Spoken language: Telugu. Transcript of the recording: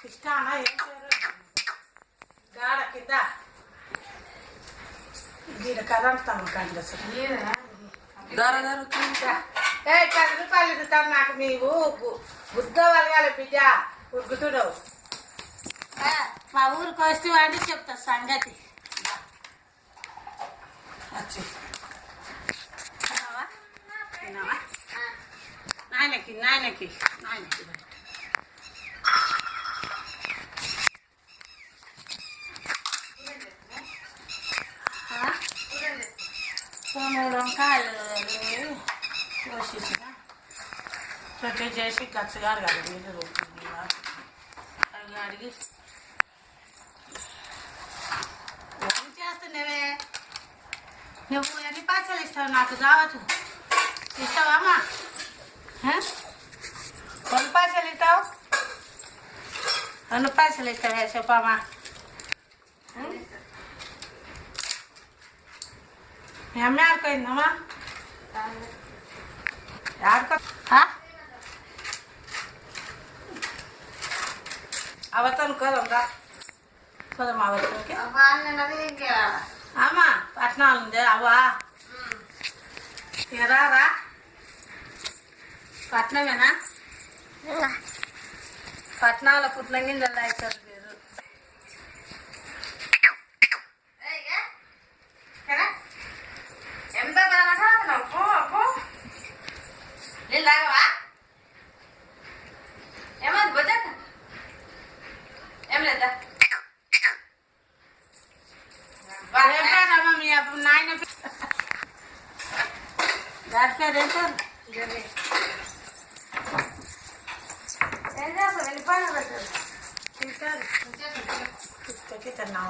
ఇష్టానా ఏం పేరు గాడ కింద దీని కరెంట్ కండి అసలు ఏ 10 రూపాయలు ఇస్తాను నాకు నీవు గుద్ద వలగాలి బిడ్డ ఉగ్గుతుడవు మా ఊరికి వస్తే అని చెప్తా సంగతి వచ్చి నాయనకి నాయనకి నాయనకి మూడు వంకాయలు కోసేసిన ప్రతి చేసి గచ్చగా అడగాలి నీళ్ళు అవి అడిగి ఏం చేస్తున్నావే నువ్వు ఎన్ని పైసలు ఇస్తావు నాకు కావచ్చు ఇస్తావా అమ్మా 2 పైసలు ఇస్తావు 2 పైసలు ఇస్తావే చెప్పమ్మా మీ అమ్మ ఆడుకోయిందమ్మా ఆడుకో అవతను కదమ్మా కదమ్మా అవతలకి అమ్మా పట్నాలు ఉంది అవ్వా రారా పట్నమేనా పట్నాల పుట్నం గింజలు అవుతారు మీరు ఎంత నీళ్ళవా ఏమది బొజ్జక్క ఏం లేదా మీ నాయన దాని పేరు ఏం పేరు ఏం చేస్తావు వెళ్ళిపోయినా పెట్టారు తింటారు తిన్నా